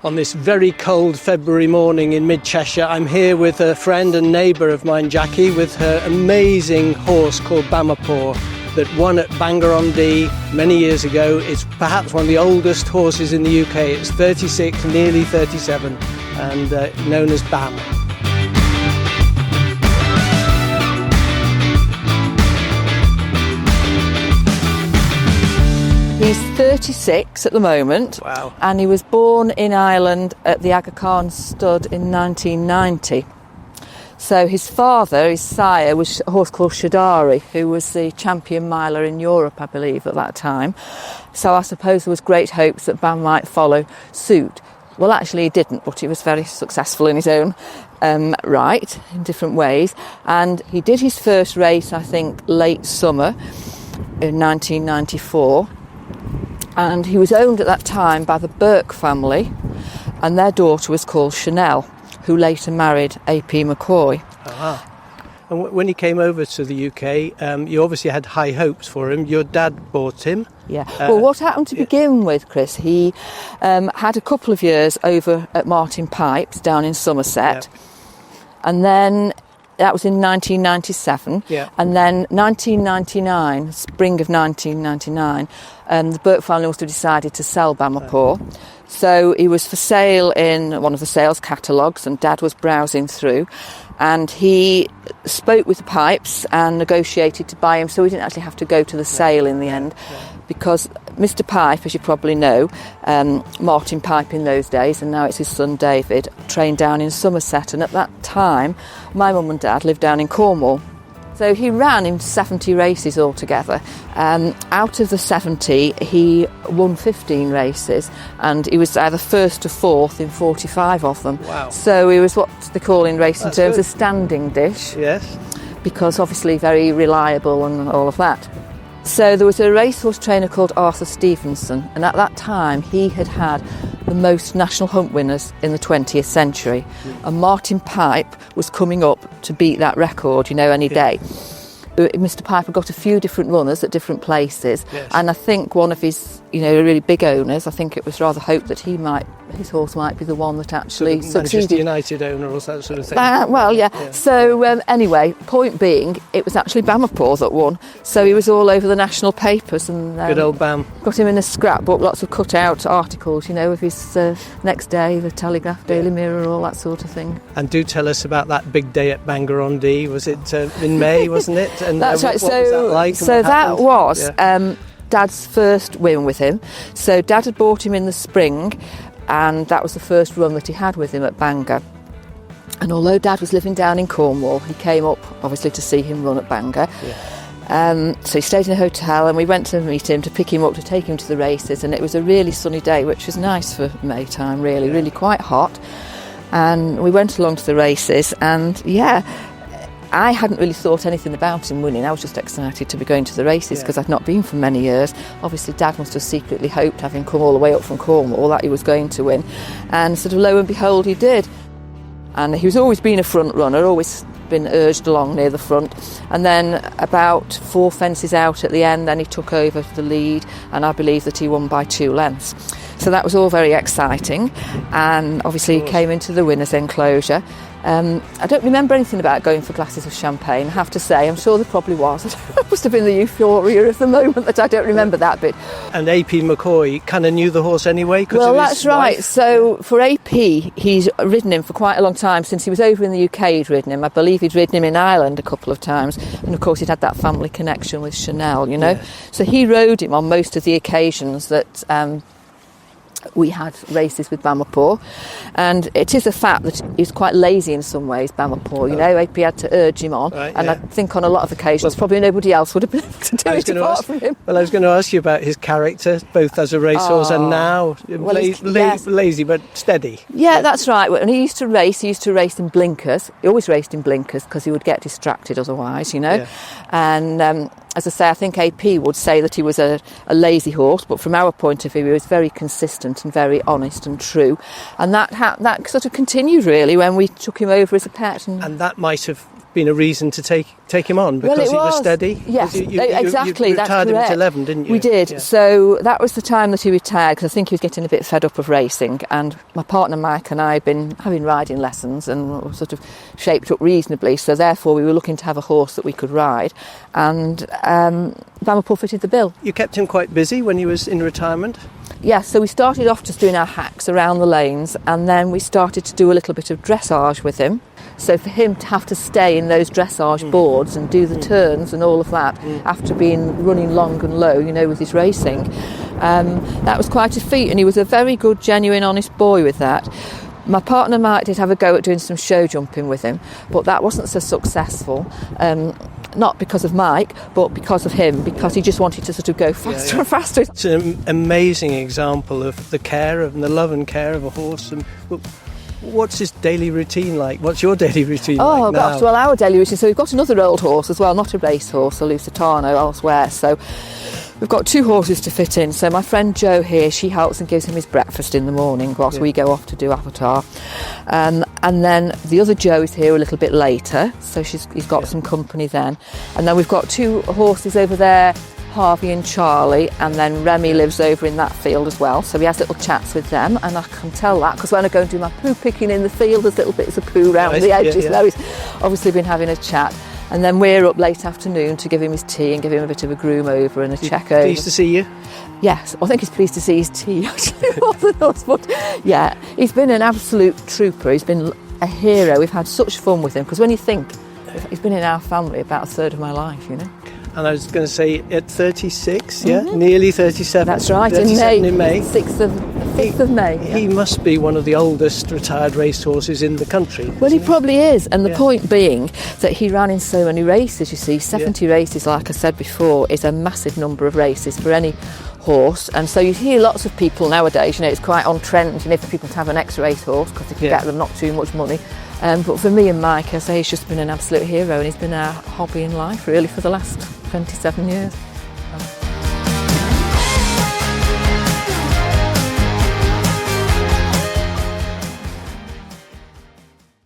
on this very cold February morning in mid-Cheshire. I'm here with a friend and neighbour of mine, Jackie, with her amazing horse called Bamapour that won at Bangor-on-Dee many years ago. It's perhaps one of the oldest horses in the UK. It's 36, nearly 37, and known as Bammy. He's 36 at the moment. Wow. And he was born in Ireland at the Aga Khan stud in 1990. So his father, his sire, was a horse called Shadari, who was the champion miler in Europe, I believe, at that time. So I suppose there was great hopes that Bam might follow suit. Well, actually he didn't, but he was very successful in his own right, in different ways. And he did his first race, I think, late summer in 1994. And he was owned at that time by the Burke family, and their daughter was called Chanel, who later married A.P. McCoy. And when he came over to the UK, you obviously had high hopes for him. Your dad bought him. Yeah. Well, what happened to begin with, Chris, he had a couple of years over at Martin Pipes down in Somerset. Yeah. And then that was in 1997. Yeah. And then 1999, spring of 1999, the Burke family must have decided to sell Bamapour. So he was for sale in one of the sales catalogues, and Dad was browsing through, and he spoke with the Pipes and negotiated to buy him, so he didn't actually have to go to the sale in the end, because Mr. Pipe, as you probably know, Martin Pipe in those days, and now it's his son David, trained down in Somerset, and at that time my mum and dad lived down in Cornwall. So he ran in 70 races altogether. Out of the 70, he won 15 races, and he was either first or fourth in 45 of them. Wow. So he was what they call in racing That's terms good. a standing dish. Yes. Because obviously very reliable and all of that. So there was a racehorse trainer called Arthur Stevenson, and at that time he had had the most national hunt winners in the 20th century. And Martin Pipe was coming up to beat that record, any day. Mr. Piper got a few different runners at different places, and I think one of his, really big owners, I think it was rather hoped that his horse might be the one that actually succeeded. Manchester United owner or that sort of thing. Yeah. So anyway, point being, it was actually Bamapour that won. So he was all over the national papers, and good old Bam. Got him in a scrapbook, lots of cut-out articles, of his next day, the Telegraph, Daily Mirror, all that sort of thing. And do tell us about that big day at Bangor-on-Dee. Was it in May, wasn't it? And that's right. What was that like? So that was Dad's first win with him. So Dad had bought him in the spring, and that was the first run that he had with him at Bangor. And although Dad was living down in Cornwall, he came up obviously to see him run at Bangor. So he stayed in a hotel, and we went to meet him, to pick him up, to take him to the races, and it was a really sunny day, which was nice for May time, really quite hot. And we went along to the races, and I hadn't really thought anything about him winning. I was just excited to be going to the races because I'd not been for many years. Obviously Dad must have secretly hoped, having come all the way up from Cornwall, that he was going to win, and sort of lo and behold he did. And he was always been a front runner, always been urged along near the front, and then about 4 fences out at the end, then he took over the lead, and I believe that he won by 2 lengths. So that was all very exciting, and obviously he came into the winner's enclosure. I don't remember anything about going for glasses of champagne, I have to say. I'm sure there probably was. It must have been the euphoria of the moment that I don't remember that bit. And A.P. McCoy kind of knew the horse anyway? Well, that's right. So for A.P., he's ridden him for quite a long time. Since he was over in the UK, he'd ridden him. I believe he'd ridden him in Ireland a couple of times. And of course, he'd had that family connection with Chanel, So he rode him on most of the occasions that we had races with Bamapour, and it is a fact that he's quite lazy in some ways, Bamapour. AP had to urge him on, and I think on a lot of occasions probably nobody else would have been able to do it apart from him. Well, I was going to ask you about his character, both as a racehorse and now. Lazy but steady. Yeah, that's right. When he used to race in blinkers. He always raced in blinkers because he would get distracted otherwise, And as I say, I think AP would say that he was a lazy horse, but from our point of view, he was very consistent and very honest and true. And that sort of continued, really, when we took him over as a pet. And that might have been a reason to take him on because he was steady. Yes, you exactly. You that's retired him correct. at 11, didn't you? We did. Yeah. So that was the time that he retired because I think he was getting a bit fed up of racing. And my partner Mike and I had been having riding lessons and were sort of shaped up reasonably. So therefore, we were looking to have a horse that we could ride. And Bamapour fitted the bill. You kept him quite busy when he was in retirement. Yes, so we started off just doing our hacks around the lanes, and then we started to do a little bit of dressage with him. So for him to have to stay in those dressage boards and do the turns and all of that after being running long and low, with his racing, that was quite a feat, and he was a very good, genuine, honest boy with that. My partner Mike did have a go at doing some show jumping with him, but that wasn't so successful. Not because of Mike, but because of him, because he just wanted to sort of go faster and faster. It's an amazing example of the care and the love and care of a horse. And what's his daily routine like? What's your daily routine like now? Oh gosh, well, our daily routine. So we've got another old horse as well, not a racehorse, a Lusitano elsewhere. So we've got 2 horses to fit in. So my friend Jo here, she helps and gives him his breakfast in the morning whilst we go off to do Avatar. And then the other Jo is here a little bit later, so he's got some company then. And then we've got 2 horses over there, Harvey and Charlie, and then Remy lives over in that field as well, so he has little chats with them, and I can tell that because when I go and do my poo picking in the field, there's little bits of poo around the edges. Now he's obviously been having a chat. And then we're up late afternoon to give him his tea and give him a bit of a groom over and a check over. Pleased to see you? Yes, I think he's pleased to see his tea actually more than us, but yeah, he's been an absolute trooper. He's been a hero. We've had such fun with him because when you think, he's been in our family about a third of my life, And I was going to say, at 36, nearly 37. That's right, 37 in May. 6th of May. Yeah. He must be one of the oldest retired racehorses in the country. Well, he probably is, and the point being that he ran in so many races, 70 races, like I said before, is a massive number of races for any horse. And so you hear lots of people nowadays, it's quite on trend, for people to have an ex-race horse because they can get them not too much money. But for me and Mike, I say he's just been an absolute hero, and he's been our hobby in life really for the last 27 years.